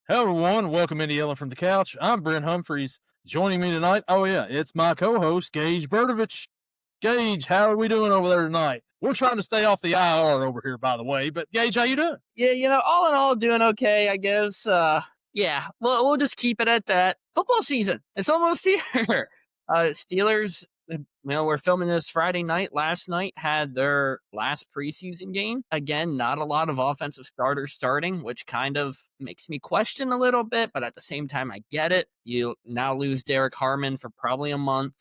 Hello, everyone. Welcome into Yelling from the Couch. I'm Brent Humphreys. Joining me tonight, it's my co-host, Gage Berdovich. Gage, how are we doing over there tonight? We're trying to stay off the IR over here, by the way. But, Gage, how you doing? Yeah, all in all, doing okay, I guess. Yeah, we'll just keep it at that. Football season, it's almost here. Steelers, we're filming this Friday night. Last night had their last preseason game. Again, not a lot of offensive starters starting, which kind of makes me question a little bit, but at the same time, I get it. You now lose Derek Harmon for probably a month.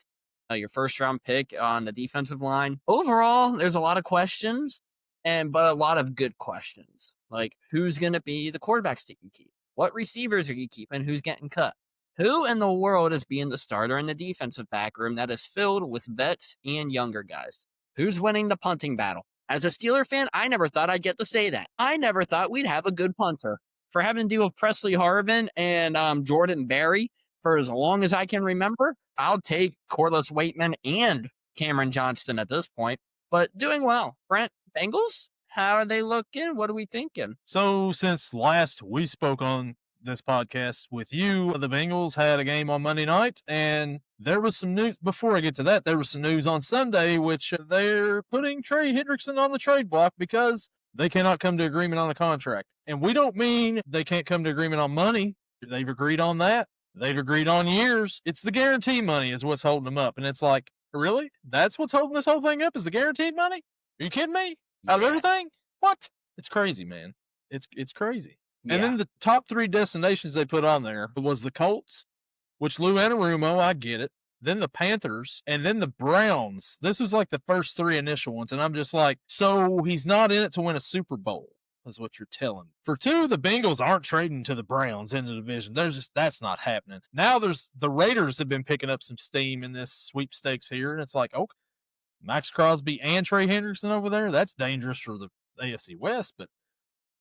Your first round pick on the defensive line. Overall, there's a lot of questions, but a lot of good questions. Like, who's going to be the quarterbacks that you keep? What receivers are you keeping? Who's getting cut? Who in the world is being the starter in the defensive back room that is filled with vets and younger guys? Who's winning the punting battle? As a Steeler fan, I never thought I'd get to say that. I never thought we'd have a good punter. For having to deal with Presley Harvin and Jordan Berry for as long as I can remember, I'll take Corliss Waitman and Cameron Johnston at this point, but doing well. Brent, Bengals? How are they looking? What are we thinking? So, since last we spoke on this podcast with you, the Bengals had a game on Monday night, and there was some news. Before I get to that, there was some news on Sunday, which they're putting Trey Hendrickson on the trade block because they cannot come to agreement on the contract. And we don't mean they can't come to agreement on money. They've agreed on that. They've agreed on years. It's the guarantee money is what's holding them up. And it's like, really? That's what's holding this whole thing up is the guaranteed money? Are you kidding me? Out of everything? What? It's crazy, man. It's crazy. And then the top three destinations they put on there was the Colts, which Lou Anarumo, I get it. Then the Panthers, and then the Browns. This was like the first three initial ones. And I'm just like, so he's not in it to win a Super Bowl, is what you're telling me. For two, the Bengals aren't trading to the Browns in the division. That's not happening. Now the Raiders have been picking up some steam in this sweepstakes here. And it's like, okay, Max Crosby and Trey Hendrickson over there. That's dangerous for the AFC West, but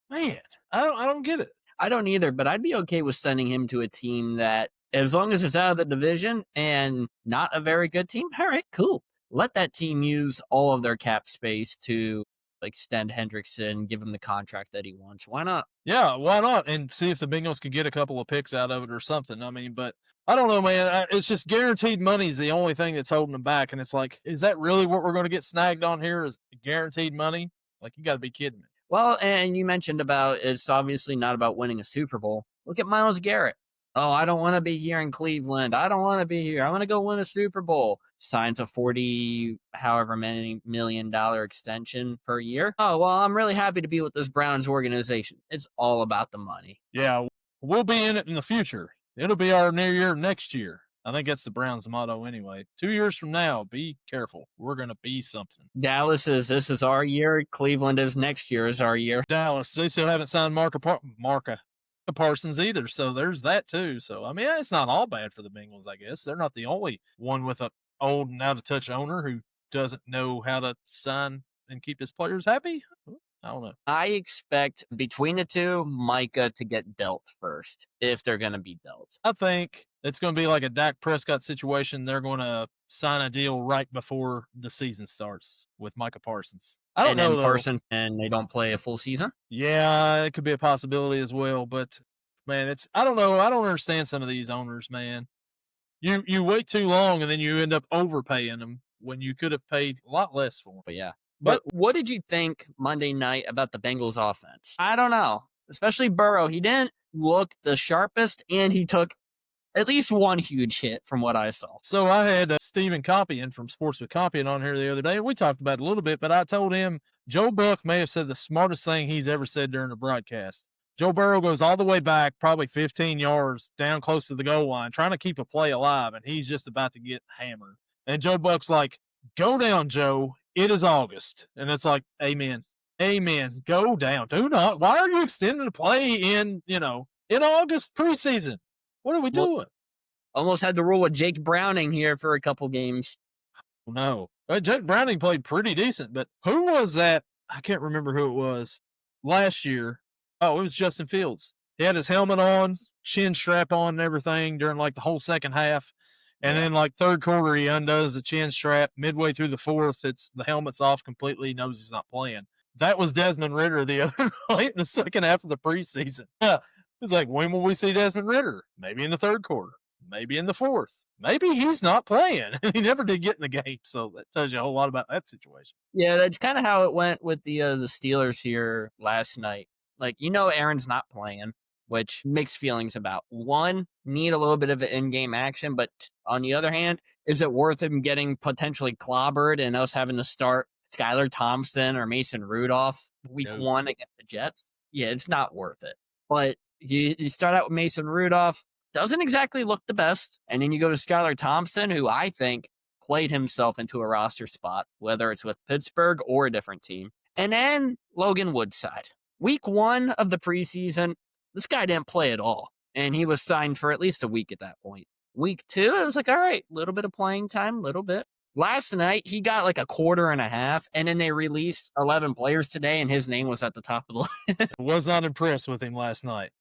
man, I don't get it. I don't either, but I'd be okay with sending him to a team that, as long as it's out of the division and not a very good team, all right, cool. Let that team use all of their cap space to extend Hendrickson, give him the contract that he wants. Why not? Yeah, why not? And see if the Bengals could get a couple of picks out of it or something. I mean, but I don't know, man. It's just guaranteed money is the only thing that's holding them back. And it's like, is that really what we're going to get snagged on here? Is guaranteed money? Like, you got to be kidding me. Well, and you mentioned about it's obviously not about winning a Super Bowl. Look at Myles Garrett. Oh, I don't want to be here in Cleveland. I don't want to be here. I want to go win a Super Bowl. Signs a 40 however many $1 million extension per year. Oh, well, I'm really happy to be with this Browns organization. It's all about the money. Yeah, we'll be in it in the future. It'll be our new year next year. I think that's the Browns' motto anyway. 2 years from now, be careful. We're going to be something. Dallas is, this is our year. Cleveland is next year is our year. Dallas, they still haven't signed Marka Parsons either, so there's that too. So, I mean, it's not all bad for the Bengals, I guess. They're not the only one with an old and out-of-touch owner who doesn't know how to sign and keep his players happy. I don't know. I expect between the two, Micah to get dealt first, if they're going to be dealt. I think it's going to be like a Dak Prescott situation. They're going to sign a deal right before the season starts with Micah Parsons. I don't know, Parsons, and they don't play a full season? Yeah, it could be a possibility as well. But, man, I don't know. I don't understand some of these owners, man. You wait too long, and then you end up overpaying them when you could have paid a lot less for them. But yeah. But what did you think Monday night about the Bengals offense? I don't know. Especially Burrow. He didn't look the sharpest, and he took at least one huge hit from what I saw. So I had Stephen Compion from Sports with Compion on here the other day. We talked about it a little bit, but I told him Joe Buck may have said the smartest thing he's ever said during the broadcast. Joe Burrow goes all the way back, probably 15 yards down close to the goal line, trying to keep a play alive, and he's just about to get hammered. And Joe Buck's like, go down, Joe. It is August. And it's like, amen. Amen. Go down. Do not. Why are you extending the play in August preseason? What are we doing? Almost had to roll with Jake Browning here for a couple games. No. Jake Browning played pretty decent, but who was that? I can't remember who it was last year. Oh, it was Justin Fields. He had his helmet on, chin strap on and everything during like the whole second half. And then like third quarter, he undoes the chin strap. Midway through the fourth, the helmet's off completely. He knows he's not playing. That was Desmond Ridder the other night in the second half of the preseason. It's like, when will we see Desmond Ridder? Maybe in the third quarter, maybe in the fourth. Maybe he's not playing. He never did get in the game, so that tells you a whole lot about that situation. Yeah, that's kind of how it went with the Steelers here last night. Like, Aaron's not playing, which mixed feelings about. One, need a little bit of an in-game action, but on the other hand, is it worth him getting potentially clobbered and us having to start Skylar Thompson or Mason Rudolph week No. 1 against the Jets? Yeah, it's not worth it. But you start out with Mason Rudolph, doesn't exactly look the best, and then you go to Skylar Thompson, who I think played himself into a roster spot, whether it's with Pittsburgh or a different team. And then Logan Woodside. Week 1 of the preseason, this guy didn't play at all. And he was signed for at least a week at that point. Week 2, it was like, all right, little bit of playing time, little bit. Last night, he got like a quarter and a half, and then they released 11 players today, and his name was at the top of the list. Was not impressed with him last night.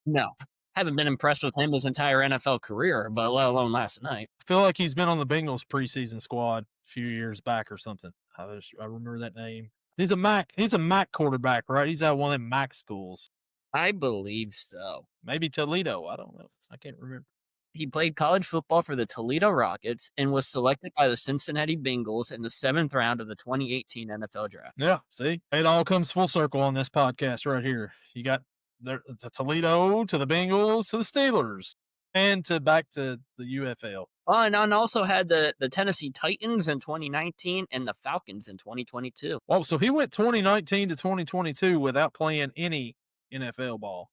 No. Haven't been impressed with him his entire NFL career, but let alone last night. I feel like he's been on the Bengals preseason squad a few years back or something. I remember that name. He's a MAC quarterback, right? He's at one of them MAC schools. I believe so. Maybe Toledo. I don't know. I can't remember. He played college football for the Toledo Rockets and was selected by the Cincinnati Bengals in the 7th round of the 2018 NFL Draft. Yeah, see? It all comes full circle on this podcast right here. You got the Toledo to the Bengals to the Steelers and back to the UFL. Oh, and also had the Tennessee Titans in 2019 and the Falcons in 2022. Oh, so he went 2019 to 2022 without playing any NFL ball.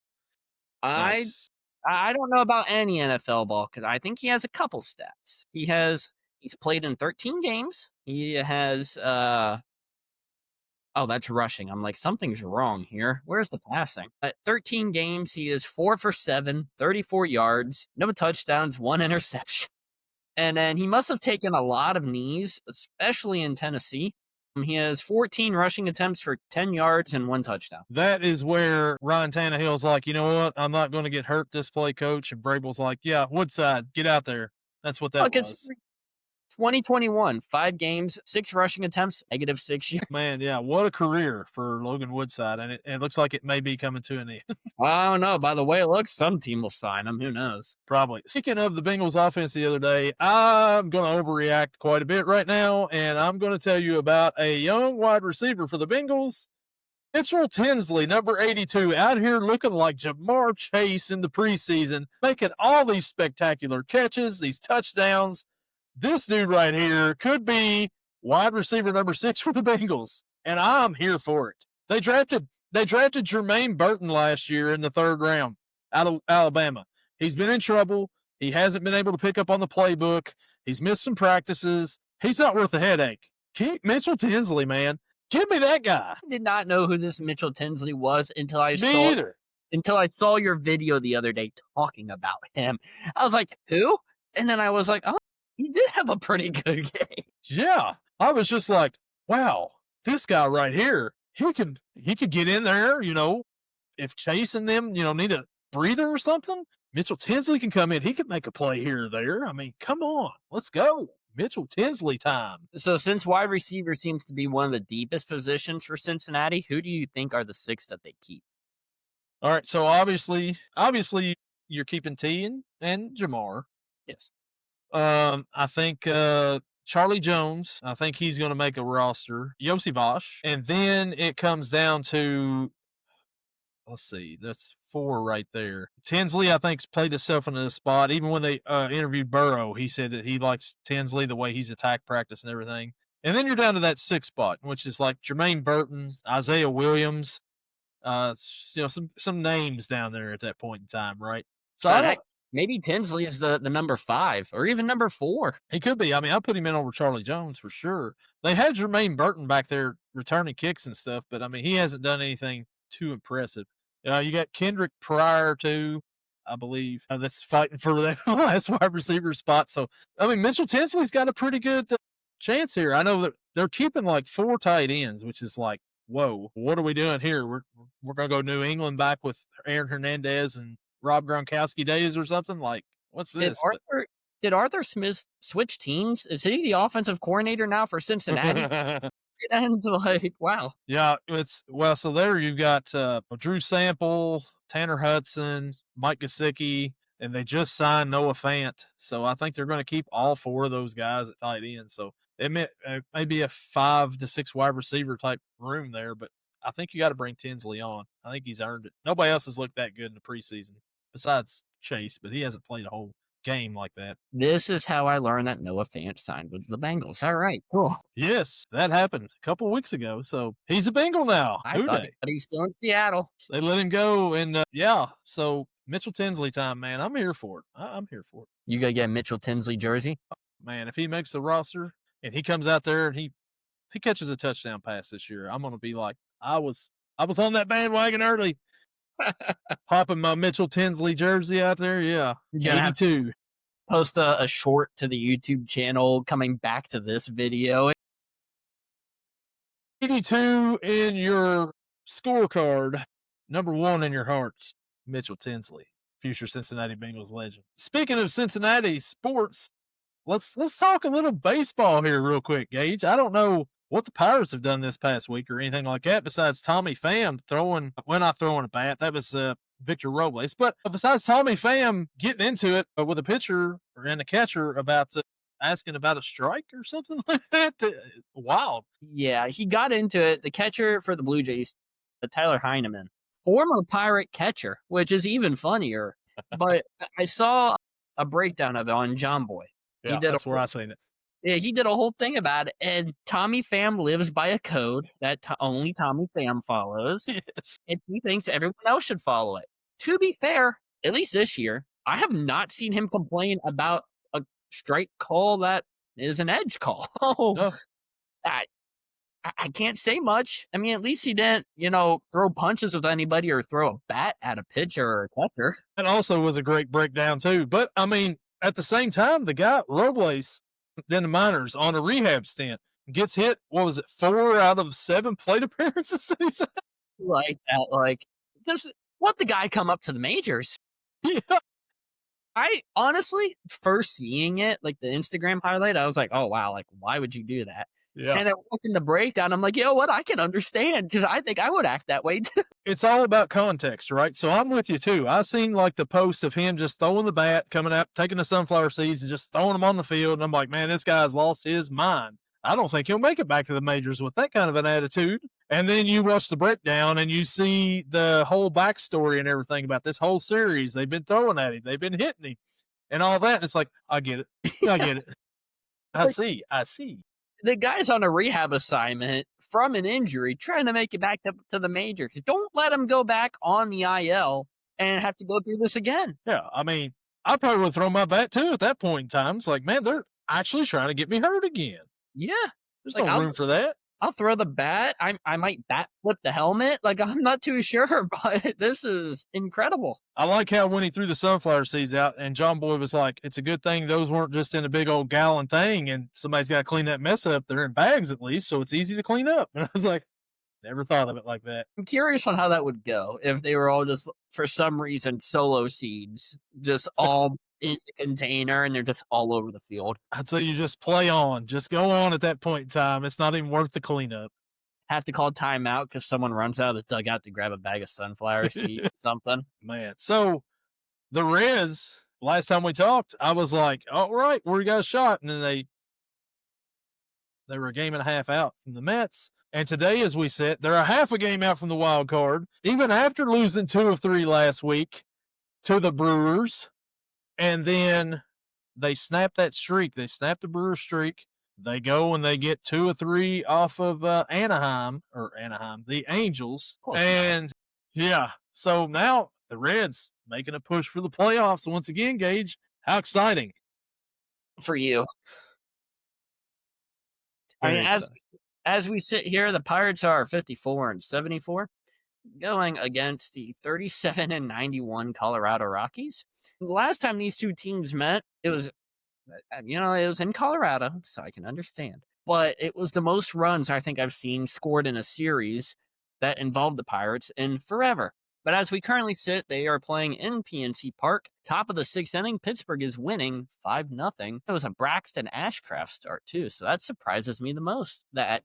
Nice. I don't know about any NFL ball because I think he has a couple stats. He's played in 13 games. He has oh, that's rushing. I'm like, something's wrong here. Where's the passing? At 13 games, he is 4 for 7, 34 yards, no touchdowns, 1 interception. And then he must have taken a lot of knees, especially in Tennessee. He has 14 rushing attempts for 10 yards and 1 touchdown. That is where Ryan Tannehill's like, you know what? I'm not going to get hurt this play, coach. And Vrabel's like, yeah, Woodside, get out there. That's what that was. 2021, 5 games, 6 rushing attempts, -6 yards. Man, yeah, what a career for Logan Woodside. And it looks like it may be coming to an end. I don't know. By the way it looks, some team will sign him. Who knows? Probably. Speaking of the Bengals offense the other day, I'm going to overreact quite a bit right now, and I'm going to tell you about a young wide receiver for the Bengals, Mitchell Tinsley, number 82, out here looking like Jamar Chase in the preseason, making all these spectacular catches, these touchdowns. This dude right here could be wide receiver number 6 for the Bengals, and I'm here for it. They drafted Jermaine Burton last year in the 3rd round out of Alabama. He's been in trouble. He hasn't been able to pick up on the playbook. He's missed some practices. He's not worth a headache. Keep Mitchell Tinsley, man. Give me that guy. I did not know who this Mitchell Tinsley was until I saw your video the other day talking about him. I was like, who? And then I was like, oh, he did have a pretty good game. Yeah. I was just like, wow, this guy right here, he could get in there, if Chase and them, need a breather or something. Mitchell Tinsley can come in. He could make a play here or there. I mean, come on. Let's go. Mitchell Tinsley time. So since wide receiver seems to be one of the deepest positions for Cincinnati, who do you think are the 6 that they keep? All right. So obviously you're keeping T and Jamar. Yes. I think Charlie Jones, I think he's going to make a roster. Yossi Bosch. And then it comes down to, let's see, that's 4 right there. Tinsley, I think, played himself into the spot. Even when they interviewed Burrow, he said that he likes Tinsley, the way he's attacked practice and everything. And then you're down to that 6th spot, which is like Jermaine Burton, Isaiah Williams, some names down there at that point in time, right? So maybe Tinsley is the number 5 or even number 4. He could be. I mean, I put him in over Charlie Jones for sure. They had Jermaine Burton back there returning kicks and stuff, but I mean, he hasn't done anything too impressive. You got Kendrick Pryor too, I believe, that's fighting for that last wide receiver spot. So, I mean, Mitchell Tinsley's got a pretty good chance here. I know that they're keeping like 4 tight ends, which is like, whoa, what are we doing here? We're going to go New England back with Aaron Hernandez and Rob Gronkowski days or something. Like, what's this? Did Arthur Smith switch teams? Is he the offensive coordinator now for Cincinnati? And like, wow. Yeah, so there you've got Drew Sample, Tanner Hudson, Mike Gesicki, and they just signed Noah Fant. So I think they're going to keep all 4 of those guys at tight end. So it may be a 5 to 6 wide receiver type room there, but I think you got to bring Tinsley on. I think he's earned it. Nobody else has looked that good in the preseason besides Chase, but he hasn't played a whole game like that. This is how I learned that Noah Fant signed with the Bengals. All right, cool. Yes, that happened a couple of weeks ago. So he's a Bengal now. I thought he was still in Seattle. They let him go, and yeah. So Mitchell Tinsley time, man. I'm here for it. I'm here for it. You gotta get a Mitchell Tinsley jersey. Man, if he makes the roster and he comes out there and he catches a touchdown pass this year, I'm gonna be like, I was on that bandwagon early. Popping my Mitchell Tinsley jersey out there, yeah. 82. Post a short to the YouTube channel coming back to this video. 82 in your scorecard, number 1 in your hearts, Mitchell Tinsley, future Cincinnati Bengals legend. Speaking of Cincinnati sports, let's talk a little baseball here real quick, Gage. I don't know what the Pirates have done this past week or anything like that besides Tommy Pham not throwing a bat. That was Victor Robles. But besides Tommy Pham getting into it with a pitcher and a catcher about asking about a strike or something like that. Wild. Yeah, he got into it. The catcher for the Blue Jays, Tyler Heineman, former Pirate catcher, which is even funnier. But I saw a breakdown of it on John Boy. Yeah, that's where I seen it. Yeah, he did a whole thing about it. And Tommy Pham lives by a code that only Tommy Pham follows. Yes. And he thinks everyone else should follow it. To be fair, at least this year, I have not seen him complain about a strike call that is an edge call. No. I can't say much. I mean, at least he didn't, throw punches with anybody or throw a bat at a pitcher or a catcher. That also was a great breakdown, too. But, I mean, at the same time, the guy, Robles, in the minors on a rehab stint, gets hit, 4 out of 7 plate appearances? Like that. Just let the guy come up to the majors. Yeah. I honestly, first seeing it, like the Instagram highlight, I was like, oh, wow, why would you do that? Yeah. And I walked in the breakdown, I'm like, you know what? I can understand because I think I would act that way too. It's all about context, right? So I'm with you too. I seen the posts of him just throwing the bat, coming out, taking the sunflower seeds and just throwing them on the field. And I'm like, man, this guy's lost his mind. I don't think he'll make it back to the majors with that kind of an attitude. And then you watch the breakdown and you see the whole backstory and everything about this whole series. They've been throwing at him. They've been hitting him and all that. And it's like, I get it. I get it. I see. The guy's on a rehab assignment from an injury, trying to make it back to the majors. Don't let him go back on the IL and have to go through this again. Yeah, I mean, I probably would throw my bat too at that point in time. It's like, man, they're actually trying to get me hurt again. Yeah. There's no room for that. I'll throw the bat. I might bat flip the helmet. I'm not too sure, but this is incredible. I like how when he threw the sunflower seeds out and John Boy was like, it's a good thing those weren't just in a big old gallon thing and somebody's got to clean that mess up. They're in bags at least, so it's easy to clean up. And I was like, never thought of it like that. I'm curious on how that would go if they were all just, for some reason, solo seeds, just all in the container and they're just all over the field. I'd say you just play on. Just go on at that point in time. It's not even worth the cleanup. Have to call timeout because someone runs out of the dugout to grab a bag of sunflower seeds or something. Man, so the Reds, last time we talked, I was like, all right, we got a shot. And then they were a game and a half out from the Mets. And today, as we said, they're a half a game out from the wild card, even after losing 2 of 3 last week to the Brewers. And then they snap that streak. They snap the Brewers streak. They go and they get 2 or 3 off of the Angels. And yeah, so now the Reds making a push for the playoffs once again, Gage. How exciting. For you. As we sit here, the Pirates are 54-74, going against the 37-91 Colorado Rockies. The last time these two teams met, it was in Colorado, so I can understand. But it was the most runs I think I've seen scored in a series that involved the Pirates in forever. But as we currently sit, they are playing in PNC Park. Top of the 6th inning, Pittsburgh is winning 5-0. It was a Braxton Ashcraft start, too, so that surprises me the most. That,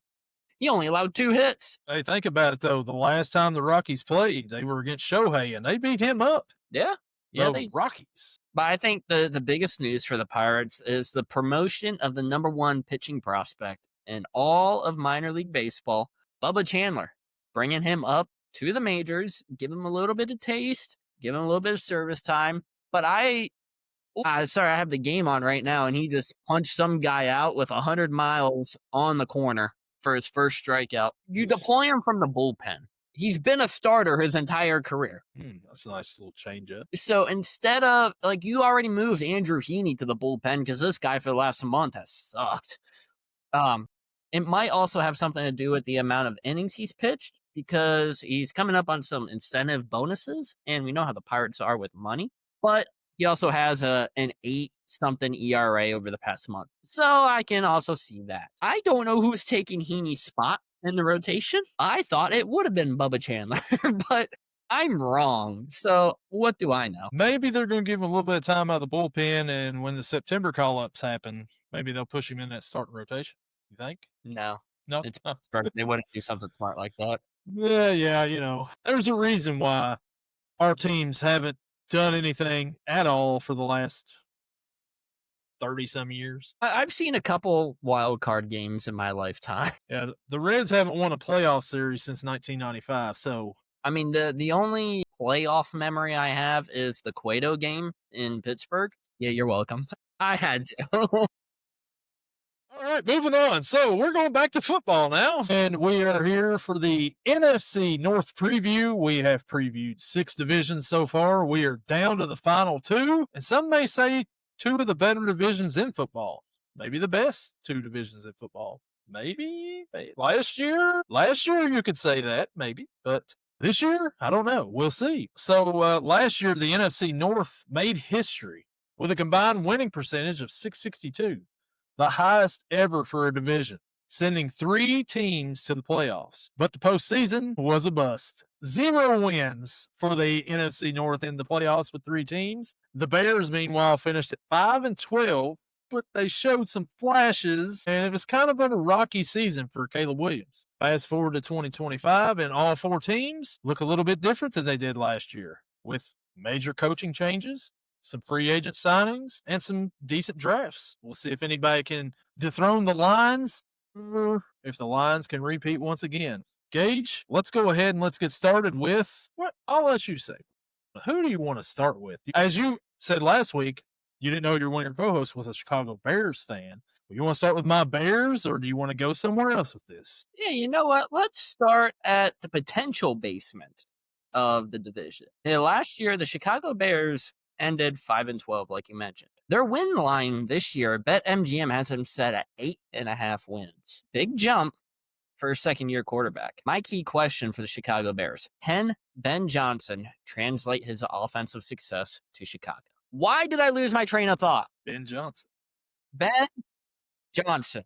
He only allowed 2 hits. Hey, think about it, though. The last time the Rockies played, they were against Shohei, and they beat him up. Yeah. Yeah, The Rockies. But I think the biggest news for the Pirates is the promotion of the number 1 pitching prospect in all of minor league baseball, Bubba Chandler. Bringing him up to the majors, give him a little bit of taste, give him a little bit of service time. But sorry, I have the game on right now, and he just punched some guy out with 100 miles on the corner for his first strikeout. You deploy him from the bullpen. He's been a starter his entire career. That's a nice little change up. So instead of, you already moved Andrew Heaney to the bullpen because this guy for the last month has sucked. It might also have something to do with the amount of innings he's pitched because he's coming up on some incentive bonuses, and we know how the Pirates are with money. But he also has an 8-something ERA over the past month. So I can also see that. I don't know who's taking Heaney's spot in the rotation. I thought it would have been Bubba Chandler, but I'm wrong. So what do I know? Maybe they're going to give him a little bit of time out of the bullpen, and when the September call-ups happen, maybe they'll push him in that starting rotation. You think? No. No? It's Pittsburgh. They wouldn't do something smart like that. Yeah, there's a reason why our teams haven't done anything at all for the last 30-some years. I've seen a couple wild card games in my lifetime. Yeah, the Reds haven't won a playoff series since 1995, so... I mean, the only playoff memory I have is the Cueto game in Pittsburgh. Yeah, you're welcome. I had to. All right, moving on. So we're going back to football now, and we are here for the NFC North preview. We have previewed 6 divisions so far. We are down to the final 2, and some may say 2 of the better divisions in football. Maybe the best 2 divisions in football. Maybe last year you could say that, maybe, but this year, I don't know. We'll see. So last year, the NFC North made history with a combined winning percentage of .662. The highest ever for a division, sending 3 teams to the playoffs. But the postseason was a bust. 0 wins for the NFC North in the playoffs with 3 teams. The Bears, meanwhile, finished at 5-12, but they showed some flashes, and it was kind of a rocky season for Caleb Williams. Fast forward to 2025, and all 4 teams look a little bit different than they did last year, with major coaching changes, some free agent signings, and some decent drafts. We'll see if anybody can dethrone the Lions, or if the Lions can repeat once again. Gage, let's go ahead and let's get started with what I'll let you say. Who do you want to start with? As you said last week, you didn't know one of your co-hosts was a Chicago Bears fan. You want to start with my Bears, or do you want to go somewhere else with this? Yeah, you know what? Let's start at the potential basement of the division. Last year, the Chicago Bears ended 5-12, like you mentioned. Their win line this year, BetMGM has them set at 8.5 wins. Big jump for a second-year quarterback. My key question for the Chicago Bears: can Ben Johnson translate his offensive success to Chicago? Why did I lose my train of thought? Ben Johnson. Ben Johnson.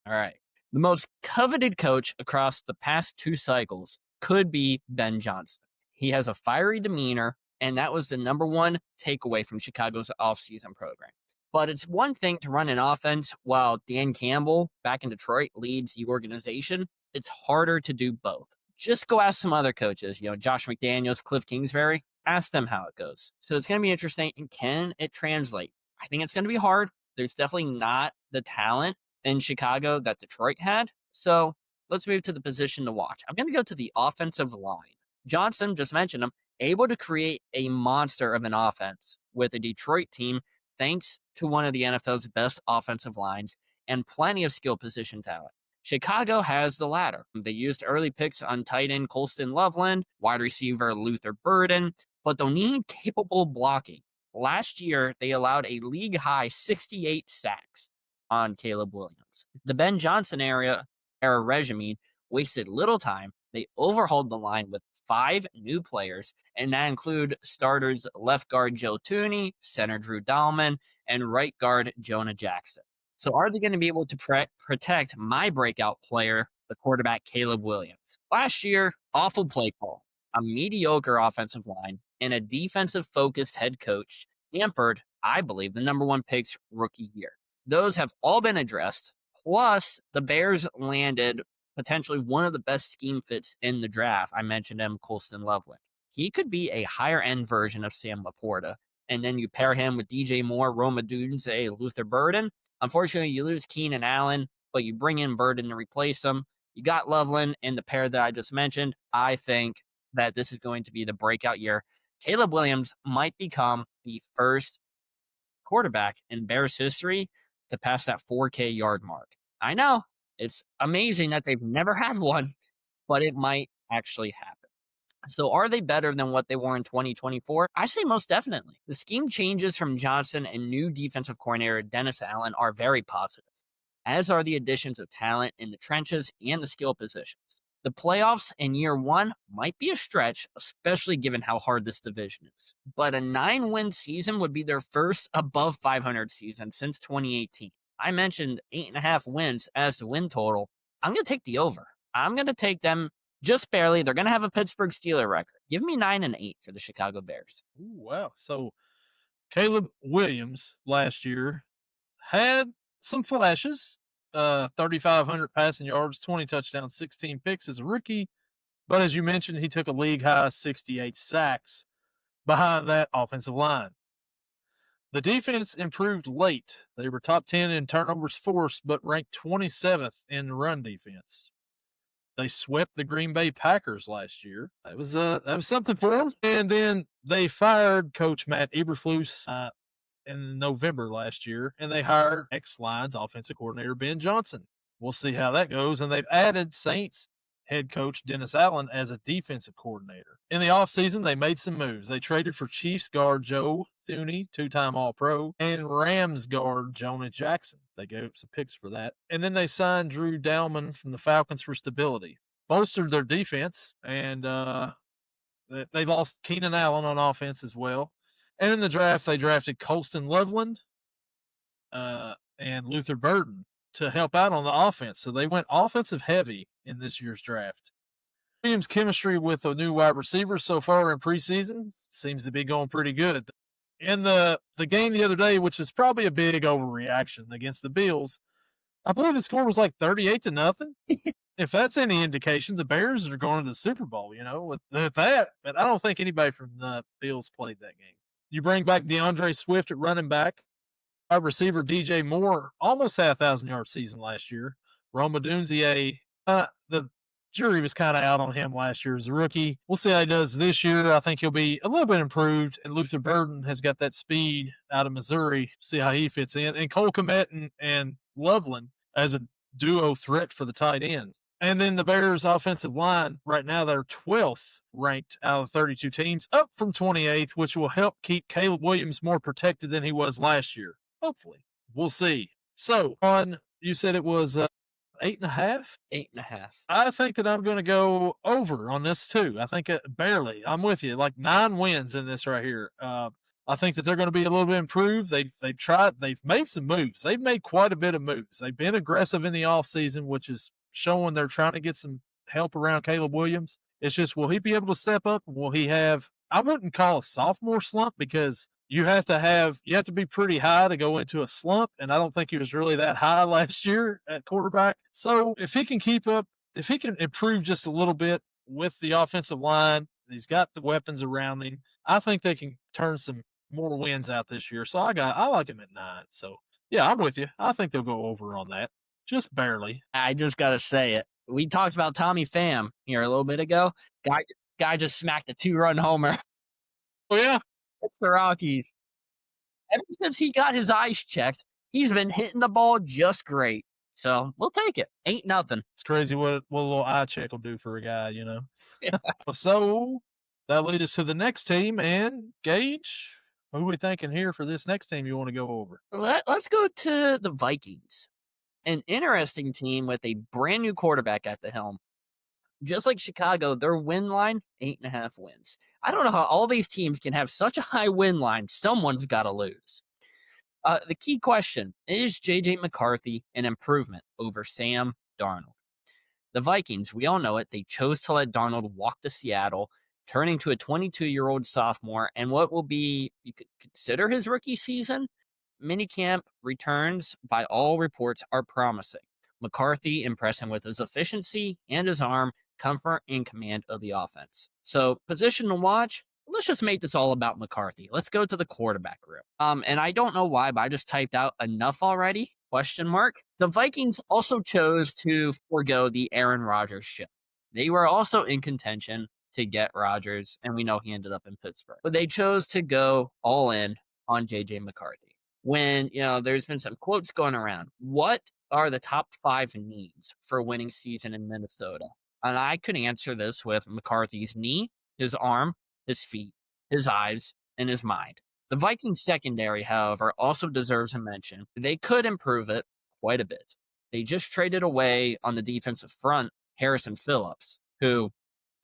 All right. The most coveted coach across the past 2 cycles could be Ben Johnson. He has a fiery demeanor, and that was the number 1 takeaway from Chicago's offseason program. But it's one thing to run an offense while Dan Campbell back in Detroit leads the organization. It's harder to do both. Just go ask some other coaches, Josh McDaniels, Cliff Kingsbury. Ask them how it goes. So it's going to be interesting. And can it translate? I think it's going to be hard. There's definitely not the talent in Chicago that Detroit had. So let's move to the position to watch. I'm going to go to the offensive line. Johnson, just mentioned him, able to create a monster of an offense with a Detroit team thanks to one of the NFL's best offensive lines and plenty of skill position talent. Chicago has the latter. They used early picks on tight end Colston Loveland, wide receiver Luther Burden, but they'll need capable blocking. Last year, they allowed a league-high 68 sacks on Caleb Williams. The Ben Johnson era regime wasted little time. They overhauled the line with 5 new players, and that include starters left guard Joe Tooney, center Drew Dahlman, and right guard Jonah Jackson. So are they going to be able to protect my breakout player, the quarterback Caleb Williams? Last year, awful play call, a mediocre offensive line, and a defensive-focused head coach hampered, I believe, the number 1 pick's rookie year. Those have all been addressed. Plus, the Bears landed potentially one of the best scheme fits in the draft. I mentioned him, Colston Loveland. He could be a higher end version of Sam Laporta. And then you pair him with DJ Moore, Roma Dunze, Luther Burden. Unfortunately, you lose Keenan Allen, but you bring in Burden to replace him. You got Loveland and the pair that I just mentioned. I think that this is going to be the breakout year. Caleb Williams might become the first quarterback in Bears history to pass that 4K yard mark. I know it's amazing that they've never had one, but it might actually happen. So are they better than what they were in 2024? I say most definitely. The scheme changes from Johnson and new defensive coordinator Dennis Allen are very positive, as are the additions of talent in the trenches and the skill positions. The playoffs in year one might be a stretch, especially given how hard this division is. But a 9-win season would be their first above 500 season since 2018. I mentioned 8.5 wins as the win total. I'm going to take the over. I'm going to take them just barely. They're going to have a Pittsburgh Steelers record. Give me 9-8 for the Chicago Bears. Ooh, wow. So Caleb Williams last year had some flashes. 3,500 passing yards, 20 touchdowns, 16 picks as a rookie. But as you mentioned, he took a league high 68 sacks behind that offensive line. The defense improved late. They were top 10 in turnovers forced, but ranked 27th in run defense. They swept the Green Bay Packers last year. That was something for them. And then they fired Coach Matt Eberflus in November last year, and they hired ex-Lions offensive coordinator Ben Johnson. We'll see how that goes. And they've added Saints head coach Dennis Allen as a defensive coordinator. In the offseason, they made some moves. They traded for Chiefs guard Joe Thuney, two-time All-Pro, and Rams guard Jonah Jackson. They gave up some picks for that. And then they signed Drew Dalman from the Falcons for stability. Bolstered their defense, and they lost Keenan Allen on offense as well. And in the draft, they drafted Colston Loveland and Luther Burden to help out on the offense. So they went offensive heavy in this year's draft. Williams' chemistry with a new wide receiver so far in preseason seems to be going pretty good. In the game the other day, which is probably a big overreaction against the Bills, I believe the score was like 38-0. If that's any indication, the Bears are going to the Super Bowl, with that. But I don't think anybody from the Bills played that game. You bring back DeAndre Swift at running back. Our receiver DJ Moore almost had a 1,000-yard season last year. Roma Dunze, the jury was kind of out on him last year as a rookie. We'll see how he does this year. I think he'll be a little bit improved. And Luther Burden has got that speed out of Missouri. See how he fits in. And Cole Kmet and Loveland as a duo threat for the tight end. And then the Bears' offensive line, right now, they're 12th ranked out of 32 teams, up from 28th, which will help keep Caleb Williams more protected than he was last year. Hopefully. We'll see. So, you said it was 8.5? 8.5. I think that I'm going to go over on this, too. I think barely. I'm with you. Like 9 wins in this right here. I think that they're going to be a little bit improved. They've made some moves. They've made quite a bit of moves. They've been aggressive in the offseason, which is showing they're trying to get some help around Caleb Williams. It's just, will he be able to step up? Will he have, I wouldn't call a sophomore slump because you have to be pretty high to go into a slump. And I don't think he was really that high last year at quarterback. So if he can keep up, if he can improve just a little bit with the offensive line, he's got the weapons around him. I think they can turn some more wins out this year. So I like him at 9. So yeah, I'm with you. I think they'll go over on that. Just barely. I just got to say it. We talked about Tommy Pham here a little bit ago. Guy just smacked a 2-run homer. Oh, yeah? It's the Rockies. Ever since he got his eyes checked, he's been hitting the ball just great. So we'll take it. 8-0. It's crazy what a little eye check will do for a guy, Yeah. So that leads us to the next team. And Gage, who are we thinking here for this next team you want to go over? Let's go to the Vikings. An interesting team with a brand new quarterback at the helm. Just like Chicago, their win line, 8.5 wins. I don't know how all these teams can have such a high win line. Someone's got to lose. The key question, is J.J. McCarthy an improvement over Sam Darnold? The Vikings, we all know it, they chose to let Darnold walk to Seattle, turning to a 22-year-old sophomore, and what will be, you could consider his rookie season? Minicamp returns, by all reports, are promising. McCarthy impressed him with his efficiency and his arm, comfort, and command of the offense. So, position to watch. Let's just make this all about McCarthy. Let's go to the quarterback room. And I don't know why, but I just typed out enough already? Question mark. The Vikings also chose to forego the Aaron Rodgers ship. They were also in contention to get Rodgers, and we know he ended up in Pittsburgh. But they chose to go all in on JJ McCarthy. When, there's been some quotes going around. What are the top 5 needs for a winning season in Minnesota? And I could answer this with McCarthy's knee, his arm, his feet, his eyes, and his mind. The Vikings secondary, however, also deserves a mention. They could improve it quite a bit. They just traded away on the defensive front Harrison Phillips, who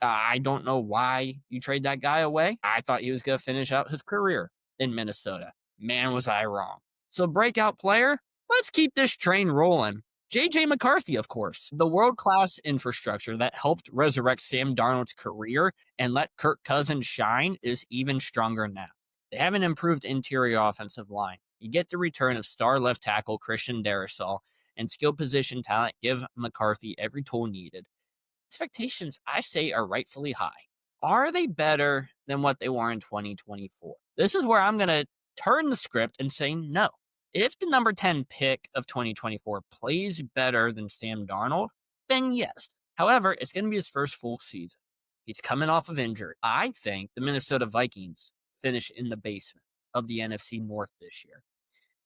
I don't know why you trade that guy away. I thought he was going to finish out his career in Minnesota. Man, was I wrong. So, breakout player, let's keep this train rolling. JJ McCarthy, of course, the world-class infrastructure that helped resurrect Sam Darnold's career and let Kirk Cousins shine is even stronger now. They have an improved interior offensive line. You get the return of star left tackle Christian Darrisaw, and skill position talent give McCarthy every tool needed. Expectations, I say, are rightfully high. Are they better than what they were in 2024? This is where I'm going to turn the script and say no. If the number 10 pick of 2024 plays better than Sam Darnold, then yes. However, it's going to be his first full season. He's coming off of injury. I think the Minnesota Vikings finish in the basement of the NFC North this year.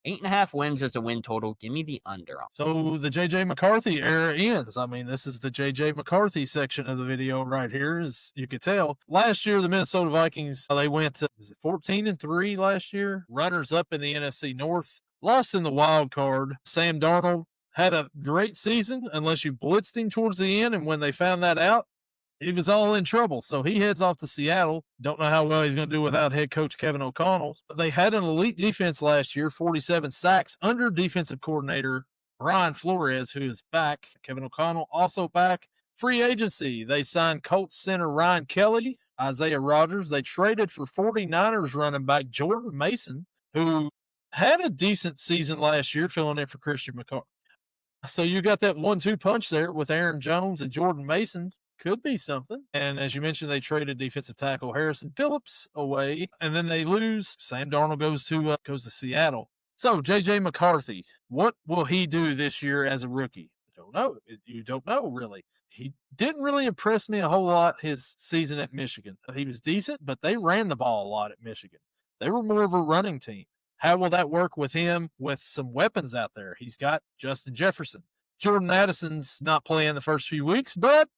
8.5 wins as a win total. Give me the under. So the J.J. McCarthy era ends. I mean, this is the J.J. McCarthy section of the video right here, as you can tell. Last year, the Minnesota Vikings, they went to 14-3 last year, runners up in the NFC North, lost in the wild card. Sam Darnold had a great season unless you blitzed him towards the end, and when they found that out, he was all in trouble. So he heads off to Seattle. Don't know how well he's going to do without head coach Kevin O'Connell. But they had an elite defense last year, 47 sacks under defensive coordinator Brian Flores, who is back. Kevin O'Connell also back. Free agency, they signed Colts center Ryan Kelly, Isaiah Rodgers. They traded for 49ers running back Jordan Mason, who had a decent season last year filling in for Christian McCarthy. So you got that 1-2 punch there with Aaron Jones and Jordan Mason. Could be something. And as you mentioned, they traded defensive tackle Harrison Phillips away, and then they lose. Sam Darnold goes to Seattle. So JJ McCarthy, what will he do this year as a rookie? I don't know. You don't know, really. He didn't really impress me a whole lot his season at Michigan. He was decent, but they ran the ball a lot at Michigan. They were more of a running team. How will that work with him with some weapons out there? He's got Justin Jefferson. Jordan Addison's not playing the first few weeks, but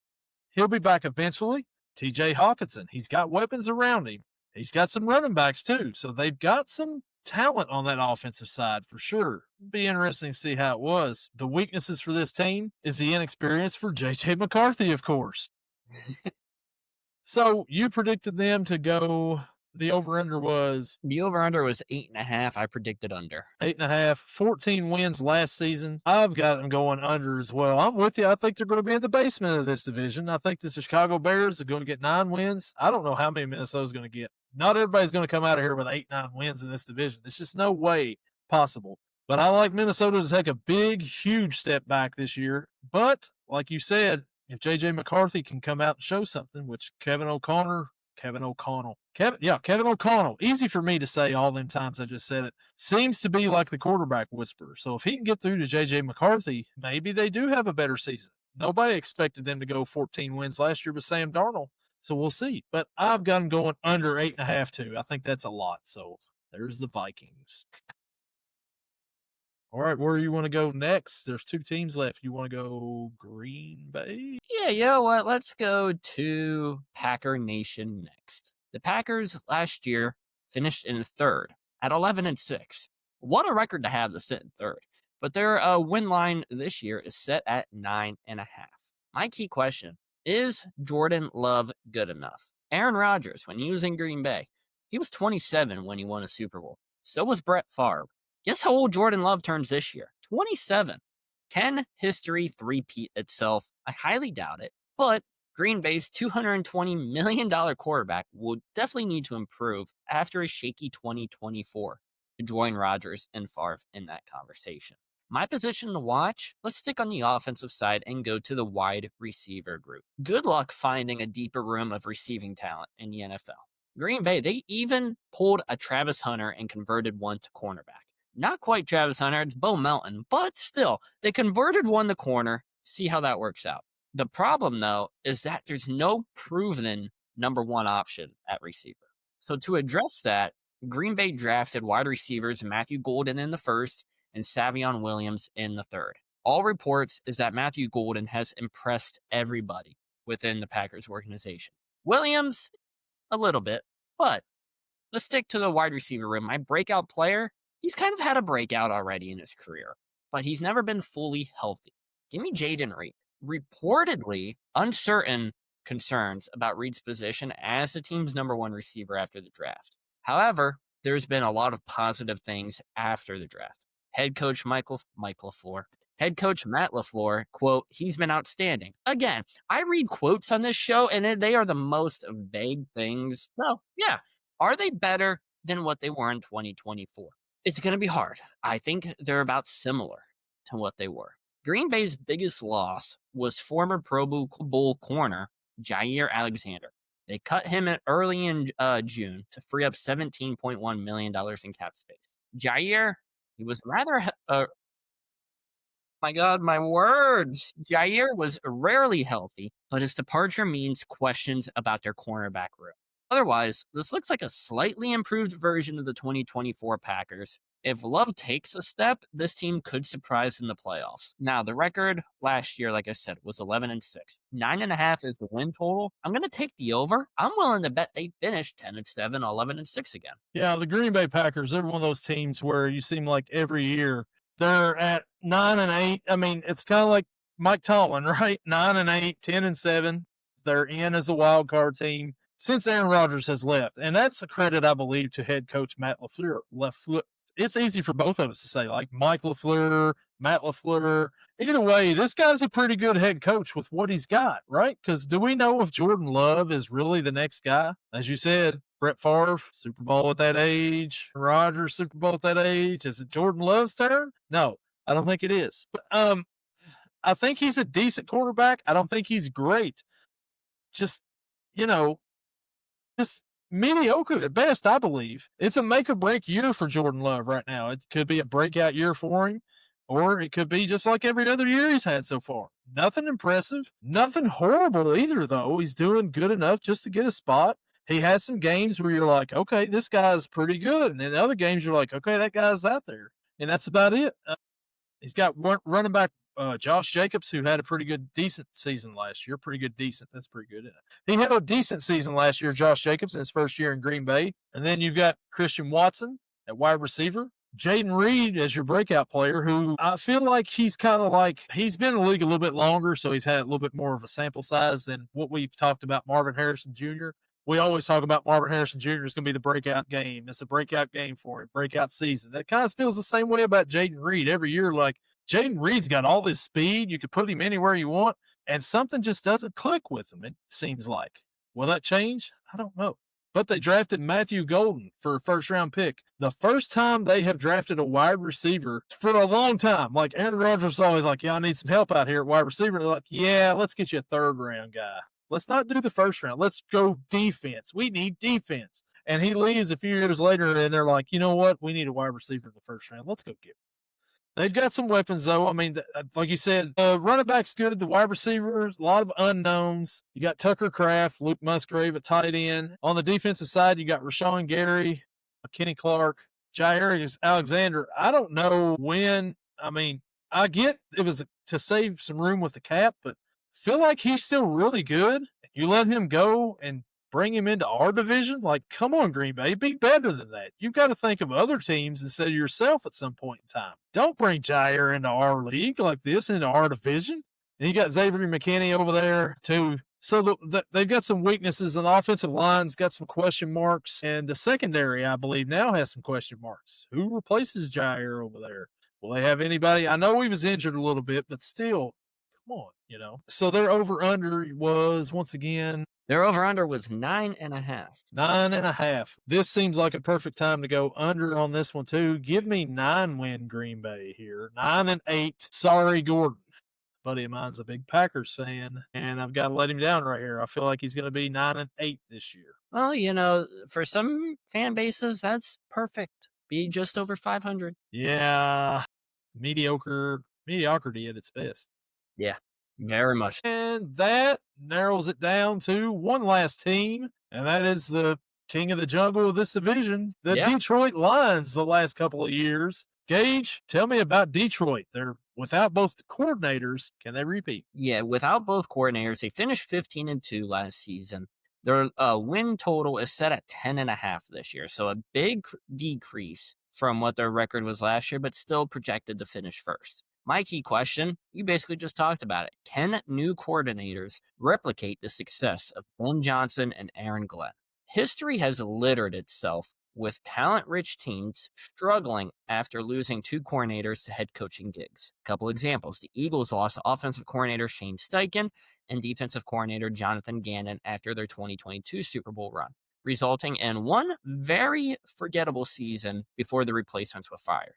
he'll be back eventually. TJ Hawkinson, he's got weapons around him. He's got some running backs too. So they've got some talent on that offensive side for sure. It'll be interesting to see how it was. The weaknesses for this team is the inexperience for JJ McCarthy, of course. So you predicted them to go. The over-under was 8.5. I predicted under 8.5. 14 wins last season. I've got them going under as well. I'm with you. I think they're going to be in the basement of this division. I think the Chicago Bears are going to get 9 wins. I don't know how many Minnesota's going to get. Not everybody's going to come out of here with 8-9 wins in this division. It's just no way possible. But I like Minnesota to take a big, huge step back this year. But like you said, if J.J. McCarthy can come out and show something, which Kevin O'Connell. Easy for me to say all them times I just said it. Seems to be like the quarterback whisperer. So if he can get through to J.J. McCarthy, maybe they do have a better season. Nobody expected them to go 14 wins last year with Sam Darnold. So we'll see. But I've got them going under 8.5 too. I think that's a lot. So there's the Vikings. All right, where do you want to go next? There's 2 teams left. You want to go Green Bay? Yeah, you know what? Let's go to Packer Nation next. The Packers last year finished in 3rd at 11-6. What a record to have to sit in 3rd. But their win line this year is set at 9.5. My key question, is Jordan Love good enough? Aaron Rodgers, when he was in Green Bay, he was 27 when he won a Super Bowl. So was Brett Favre. Guess how old Jordan Love turns this year? 27. Can history repeat itself? I highly doubt it. But Green Bay's $220 million quarterback will definitely need to improve after a shaky 2024 to join Rodgers and Favre in that conversation. My position to watch, let's stick on the offensive side and go to the wide receiver group. Good luck finding a deeper room of receiving talent in the NFL. Green Bay, they even pulled a Travis Hunter and converted one to cornerback. Not quite Travis Hunter, it's Bo Melton, but still, they converted one to corner. See how that works out. The problem, though, is that there's no proven number one option at receiver. So to address that, Green Bay drafted wide receivers Matthew Golden in the first and Savion Williams in the third. All reports is that Matthew Golden has impressed everybody within the Packers organization. Williams, a little bit, but let's stick to the wide receiver room. My breakout player, he's kind of had a breakout already in his career, but he's never been fully healthy. Give me Jaden Reed. Reportedly, uncertain concerns about Reed's position as the team's number one receiver after the draft. However, there's been a lot of positive things after the draft. Head coach Mike LaFleur. Head coach Matt LaFleur, quote, he's been outstanding. Again, I read quotes on this show, and they are the most vague things. So, yeah. Are they better than what they were in 2024? It's going to be hard. I think they're about similar to what they were. Green Bay's biggest loss was former Pro Bowl corner Jair Alexander. They cut him early in June to free up $17.1 million in cap space. Jair, he was rather my God, my words. Jair was rarely healthy, but his departure means questions about their cornerback room. Otherwise, this looks like a slightly improved version of the 2024 Packers. If Love takes a step, this team could surprise in the playoffs. Now, the record last year, like I said, was 11-6. 9.5 is the win total. I'm going to take the over. I'm willing to bet they finish 10-7, 11-6 again. Yeah, the Green Bay Packers, they're one of those teams where you seem like every year they're at 9-8. I mean, it's kind of like Mike Tomlin, right? 9-8, 10-7. They're in as a wild card team since Aaron Rodgers has left. And that's a credit, I believe, to head coach Matt LaFleur. It's easy for both of us to say, like Mike LaFleur, Matt LaFleur. Either way, this guy's a pretty good head coach with what he's got, right? Because do we know if Jordan Love is really the next guy? As you said, Brett Favre, Super Bowl at that age. Rodgers, Super Bowl at that age. Is it Jordan Love's turn? No, I don't think it is. But I think he's a decent quarterback. I don't think he's great. Just, just mediocre at best, I believe. It's a make or break year for Jordan Love right now. It could be a breakout year for him, or it could be just like every other year he's had so far. Nothing impressive, nothing horrible either, though. He's doing good enough just to get a spot. He has some games where you're like, okay, this guy's pretty good. And in other games, you're like, okay, that guy's out there. And that's about it. He's got running back Josh Jacobs, who had a pretty good, decent season last year. Pretty good, decent. That's pretty good. He had a decent season last year, Josh Jacobs, in his first year in Green Bay. And then you've got Christian Watson at wide receiver. Jaden Reed as your breakout player, who I feel like he's kind of like, he's been in the league a little bit longer, so he's had a little bit more of a sample size than what we've talked about Marvin Harrison Jr. We always talk about Marvin Harrison Jr. is going to be the breakout game. It's a breakout game for him, breakout season. That kind of feels the same way about Jaden Reed every year. Like, Jaden Reed's got all this speed. You could put him anywhere you want, and something just doesn't click with him, it seems like. Will that change? I don't know. But they drafted Matthew Golden for a first-round pick. The first time they have drafted a wide receiver for a long time. Like, Aaron Rodgers is always like, yeah, I need some help out here at wide receiver. They're like, yeah, let's get you a third-round guy. Let's not do the first round. Let's go defense. We need defense. And he leaves a few years later, and they're like, you know what? We need a wide receiver in the first round. Let's go get him. They've got some weapons, though. I mean, like you said, running back's good. The wide receivers, a lot of unknowns. You got Tucker Kraft, Luke Musgrave at tight end. On the defensive side, you got Rashawn Gary, Kenny Clark, Jair Alexander. I don't know when. I mean, I get it was to save some room with the cap, but I feel like he's still really good. You let him go and bring him into our division? Like, come on, Green Bay, be better than that. You've got to think of other teams instead of yourself at some point in time. Don't bring Jair into our league like this, into our division. And you got Xavier McKinney over there, too. So they've got some weaknesses. And the offensive line's got some question marks. And the secondary, I believe, now has some question marks. Who replaces Jair over there? Will they have anybody? I know he was injured a little bit, but still, come on, So their over-under was, once again, Their over-under was 9.5. 9.5. This seems like a perfect time to go under on this one, too. Give me 9-win Green Bay here. 9-8. Sorry, Gordon. Buddy of mine's a big Packers fan, and I've got to let him down right here. I feel like he's going to be 9-8 this year. Well, for some fan bases, that's perfect. Be just over 500. Yeah, mediocrity at its best. Yeah, very much. And that narrows it down to one last team, and that is the king of the jungle of this division, the Detroit Lions, the last couple of years. Gage, tell me about Detroit. They're without both coordinators. Can they repeat? Yeah, without both coordinators, they finished 15-2 last season. Their win total is set at 10.5 this year, so a big decrease from what their record was last year, but still projected to finish first. My key question, you basically just talked about it. Can new coordinators replicate the success of Ben Johnson and Aaron Glenn? History has littered itself with talent-rich teams struggling after losing two coordinators to head coaching gigs. A couple examples. The Eagles lost offensive coordinator Shane Steichen and defensive coordinator Jonathan Gannon after their 2022 Super Bowl run, resulting in one very forgettable season before the replacements were fired.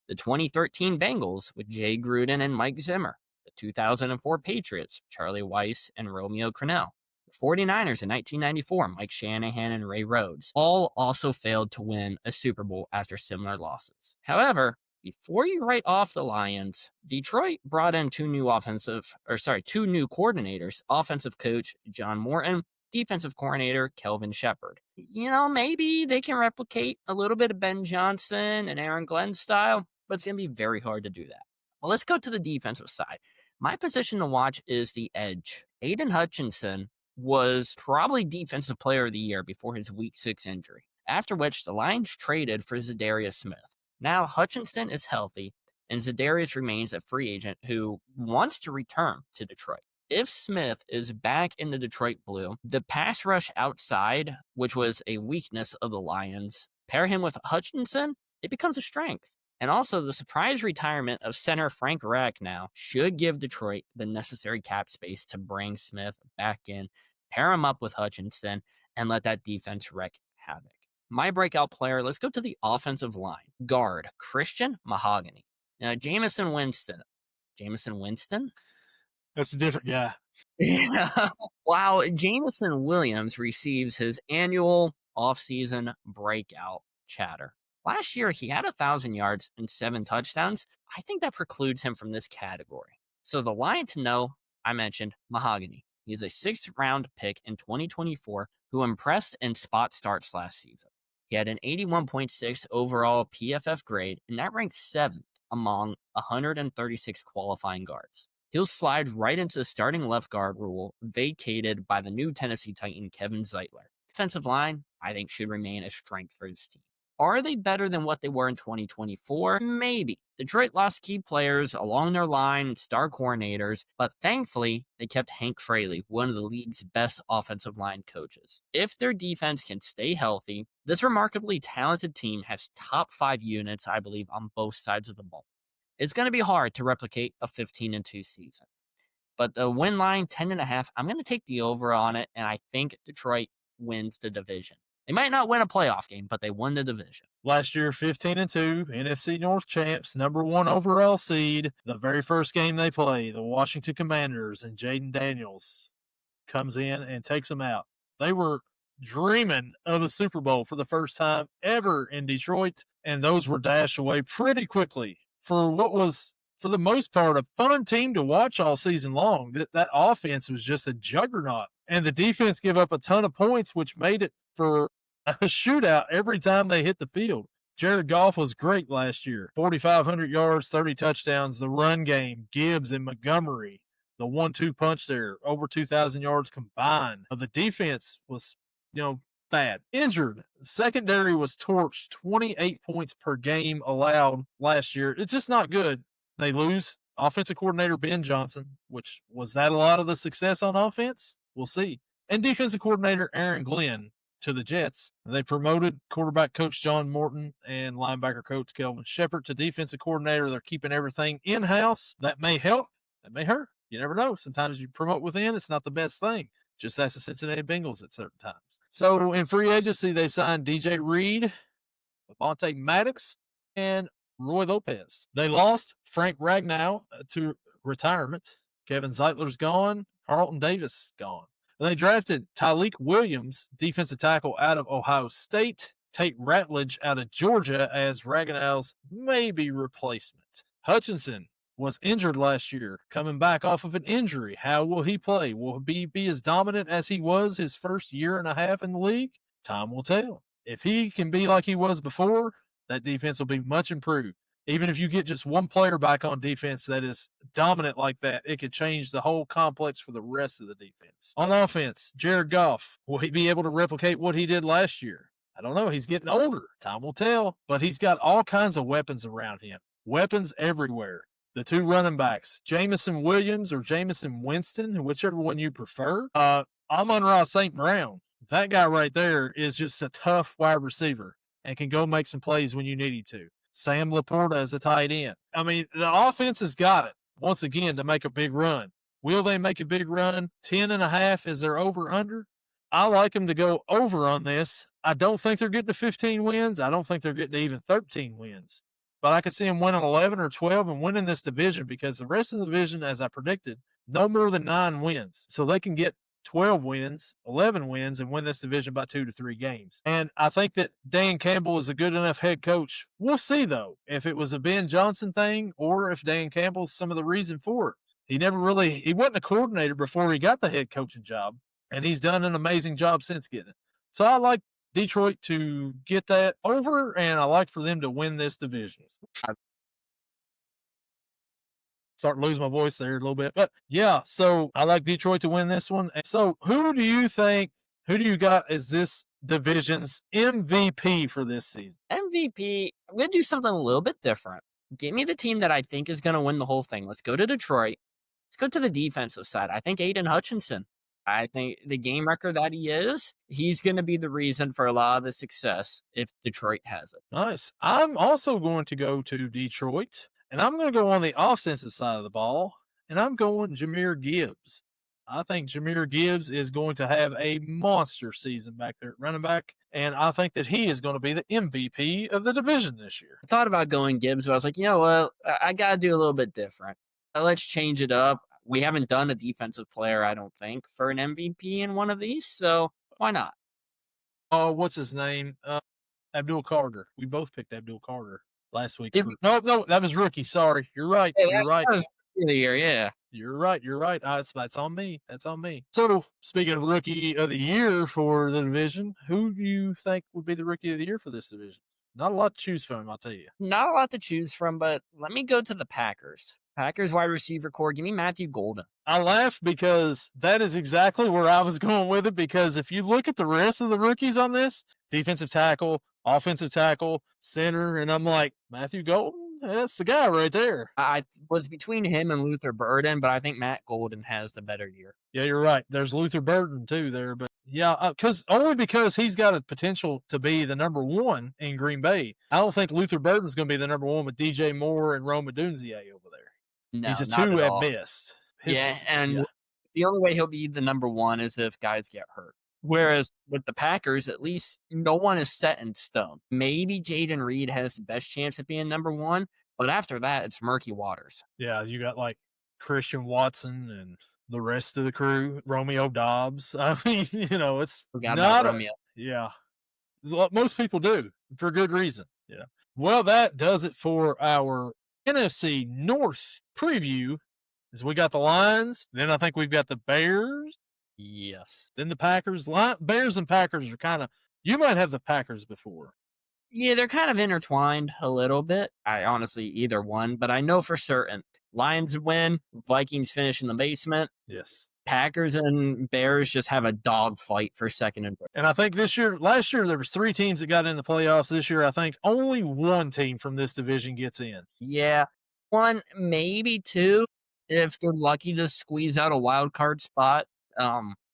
The 2013 Bengals with Jay Gruden and Mike Zimmer, the 2004 Patriots, Charlie Weiss and Romeo Crennel, the 49ers in 1994, Mike Shanahan and Ray Rhodes, all also failed to win a Super Bowl after similar losses. However, before you write off the Lions, Detroit brought in two new coordinators, offensive coach John Morton, defensive coordinator Kelvin Shepard. Maybe they can replicate a little bit of Ben Johnson and Aaron Glenn's style, but it's going to be very hard to do that. Well, let's go to the defensive side. My position to watch is the edge. Aiden Hutchinson was probably Defensive Player of the Year before his Week 6 injury, after which the Lions traded for Zadarius Smith. Now Hutchinson is healthy, and Zadarius remains a free agent who wants to return to Detroit. If Smith is back in the Detroit Blue, the pass rush outside, which was a weakness of the Lions, pair him with Hutchinson, it becomes a strength. And also, the surprise retirement of center Frank Ragnow should give Detroit the necessary cap space to bring Smith back in, pair him up with Hutchinson, and let that defense wreak havoc. My breakout player, let's go to the offensive line. Guard, Christian Mahogany. Now, Jameson Winston? That's a different guy. Yeah. Wow, Jameson Williams receives his annual offseason breakout chatter. Last year, he had 1,000 yards and 7 touchdowns. I think that precludes him from this category. So the line to know, I mentioned Mahogany. He is a 6th-round pick in 2024 who impressed in spot starts last season. He had an 81.6 overall PFF grade, and that ranks 7th among 136 qualifying guards. He'll slide right into the starting left guard role vacated by the new Tennessee Titan Kevin Zeitler. Defensive line, I think, should remain a strength for his team. Are they better than what they were in 2024? Maybe. Detroit lost key players along their line, star coordinators, but thankfully, they kept Hank Fraley, one of the league's best offensive line coaches. If their defense can stay healthy, this remarkably talented team has top 5 units, I believe, on both sides of the ball. It's going to be hard to replicate a 15-2 season. But the win line, 10.5, I'm going to take the over on it, and I think Detroit wins the division. They might not win a playoff game, but they won the division. Last year, 15-2, NFC North champs, number 1 overall seed. The very first game they play, the Washington Commanders, and Jaden Daniels comes in and takes them out. They were dreaming of a Super Bowl for the first time ever in Detroit, and those were dashed away pretty quickly for what was, for the most part, a fun team to watch all season long. That offense was just a juggernaut, and the defense gave up a ton of points, which made it for a shootout every time they hit the field. Jared Goff was great last year. 4,500 yards, 30 touchdowns. The run game, Gibbs and Montgomery, the 1-2 punch there, over 2,000 yards combined. The defense was, bad. Injured. Secondary was torched. 28 points per game allowed last year. It's just not good. They lose offensive coordinator Ben Johnson, which was that a lot of the success on offense? We'll see. And defensive coordinator Aaron Glenn to the Jets. They promoted quarterback coach John Morton and linebacker coach Kelvin Shepard to defensive coordinator. They're keeping everything in-house. That may help. That may hurt. You never know. Sometimes you promote within, it's not the best thing. just as the Cincinnati Bengals at certain times. So in free agency, they signed DJ Reed, Avonte Maddox, and Roy Lopez. They lost Frank Ragnow to retirement. Kevin Zeitler's gone. Carlton Davis gone. And they drafted Tyleek Williams, defensive tackle out of Ohio State, Tate Ratledge out of Georgia as Ragnow's maybe replacement. Hutchinson was injured last year, coming back off of an injury. How will he play? Will he be as dominant as he was his first year and a half in the league? Time will tell. If he can be like he was before, that defense will be much improved. Even if you get just one player back on defense that is dominant like that, it could change the whole complex for the rest of the defense. On offense, Jared Goff, will he be able to replicate what he did last year? I don't know. He's getting older. Time will tell. But he's got all kinds of weapons around him. Weapons everywhere. The two running backs, Jamison Williams or Jamison Winston, whichever one you prefer. Amon-Ra St. Brown. That guy right there is just a tough wide receiver and can go make some plays when you need him to. Sam Laporta as a tight end. I mean, the offense has got it, once again, to make a big run. Will they make a big run? 10.5 is their over-under? I like them to go over on this. I don't think they're getting to 15 wins. I don't think they're getting to even 13 wins. But I could see them winning 11 or 12 and winning this division because the rest of the division, as I predicted, no more than 9 wins. So they can get 12 wins, 11 wins, and win this division by 2 to 3 games. And I think that Dan Campbell is a good enough head coach. We'll see, though, if it was a Ben Johnson thing or if Dan Campbell's some of the reason for it. He wasn't a coordinator before he got the head coaching job, and he's done an amazing job since getting it. So I like Detroit to get that over, and I like for them to win this division. Starting to lose my voice there a little bit. But yeah, so I like Detroit to win this one. So who do you got as this division's MVP for this season? MVP, I'm going to do something a little bit different. Give me the team that I think is going to win the whole thing. Let's go to Detroit. Let's go to the defensive side. I think Aiden Hutchinson. I think the game record that he's going to be the reason for a lot of the success if Detroit has it. Nice. I'm also going to go to Detroit. And I'm going to go on the offensive side of the ball, and I'm going Jahmyr Gibbs. I think Jahmyr Gibbs is going to have a monster season back there at running back, and I think that he is going to be the MVP of the division this year. I thought about going Gibbs, but I was like, you know what? I got to do a little bit different. Let's change it up. We haven't done a defensive player, I don't think, for an MVP in one of these, so why not? Oh, what's his name? Abdul Carter. We both picked Abdul Carter last week. No, that was rookie. Sorry. You're right. You're right. That was rookie of the year, yeah. You're right. That's on me. That's on me. So, speaking of rookie of the year for the division, who do you think would be the rookie of the year for this division? Not a lot to choose from, I'll tell you. Not a lot to choose from, but let me go to the Packers. Packers wide receiver core. Give me Matthew Golden. I laugh because that is exactly where I was going with it, because if you look at the rest of the rookies on this, defensive tackle, offensive tackle, center, and I'm like, Matthew Golden? That's the guy right there. I was between him and Luther Burden, but I think Matt Golden has the better year. Yeah, you're right. There's Luther Burden too there, but yeah, because he's got a potential to be the number one in Green Bay. I don't think Luther Burden's going to be the number one with DJ Moore and Rome Odunze over there. No, he's a 2 at best. The only way he'll be the number one is if guys get hurt. Whereas with the Packers, at least no one is set in stone. Maybe Jaden Reed has the best chance of being number one, but after that, it's murky waters. Yeah, you got like Christian Watson and the rest of the crew, Romeo Dobbs. I mean, it's not Romeo. Yeah, most people do for good reason. Yeah. Well, that does it for our NFC North preview. As we got the Lions, then I think we've got the Bears. Yes. Then the Packers. Bears and Packers are kind of, you might have the Packers before. Yeah, they're kind of intertwined a little bit. I honestly either one, but I know for certain. Lions win, Vikings finish in the basement. Yes. Packers and Bears just have a dogfight for second and third. And I think last year there was 3 teams that got in the playoffs. This year, I think only 1 team from this division gets in. Yeah, 1, maybe 2, if they're lucky to squeeze out a wild card spot.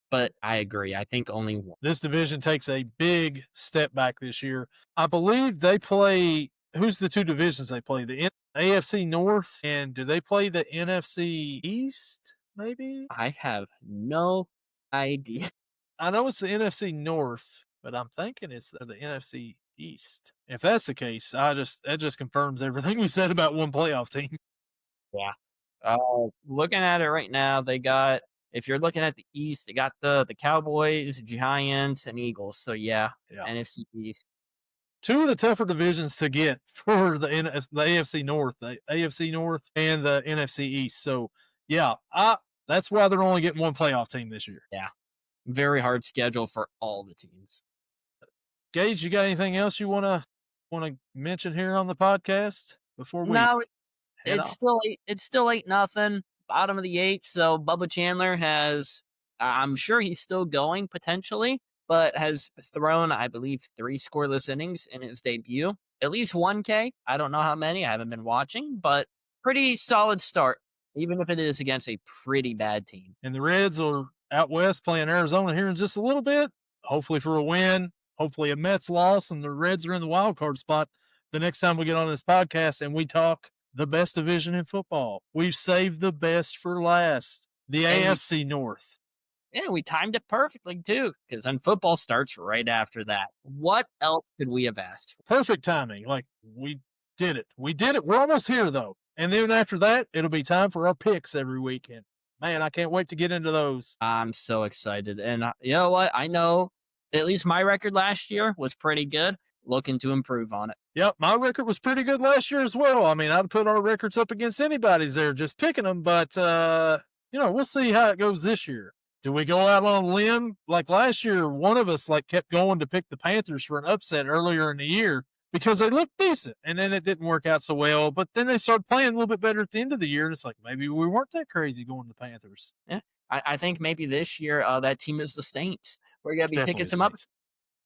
But I agree. I think only 1. This division takes a big step back this year. I believe they play. Who's the 2 divisions they play? The AFC North, and do they play the NFC East? Maybe? I have no idea. I know it's the NFC North, but I'm thinking it's the NFC East. If that's the case, that just confirms everything we said about one playoff team. Yeah. Looking at it right now, they got if you're looking at the East, they got the Cowboys, Giants, and Eagles. So yeah, Yeah. NFC East. Two of the tougher divisions to get for the AFC North, the AFC North and the NFC East. So yeah, that's why they're only getting one playoff team this year. Yeah. Very hard schedule for all the teams. Gage, you got anything else you wanna mention here on the podcast before we No, head off? it's still 8-0, bottom of the 8, so Bubba Chandler has I'm sure he's still going potentially, but has thrown, I believe, 3 scoreless innings in his debut. At least 1 K. I don't know how many, I haven't been watching, but pretty solid start, even if it is against a pretty bad team. And the Reds are out west playing Arizona here in just a little bit, hopefully for a win, hopefully a Mets loss, and the Reds are in the wild card spot the next time we get on this podcast and we talk the best division in football. We've saved the best for last, the And AFC North. we timed it perfectly too, because then football starts right after that. What else could we have asked for? Perfect timing. Like, we did it. We did it. We're almost here, though. And then after that, it'll be time for our picks every weekend. Man, I can't wait to get into those. I'm so excited. And you know what? I know at least my record last year was pretty good. Looking to improve on it. Yep, my record was pretty good last year as well. I mean, I'd put our records up against anybody's there just picking them, but, we'll see how it goes this year. Do we go out on a limb? Like last year, one of us kept going to pick the Panthers for an upset earlier in the year because they looked decent, and then it didn't work out so well. But then they started playing a little bit better at the end of the year, and it's like maybe we weren't that crazy going to the Panthers. Yeah, I think maybe this year that team is the Saints. We're gonna It's be picking definitely the some up. Saints.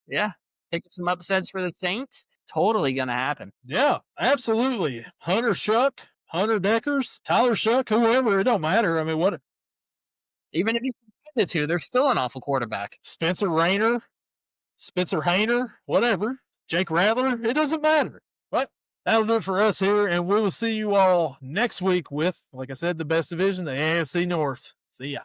Yeah, picking some upsets for the Saints. Totally gonna happen. Yeah, absolutely. Hunter Shuck, Hunter Deckers, Tyler Shuck, whoever, it don't matter. I mean, what Even if you compare the two, they're still an awful quarterback. Spencer Rainer, Spencer Hayner, whatever, Jake Rattler, it doesn't matter. But that'll do it for us here, and we will see you all next week with, like I said, the best division, the AFC North. See ya.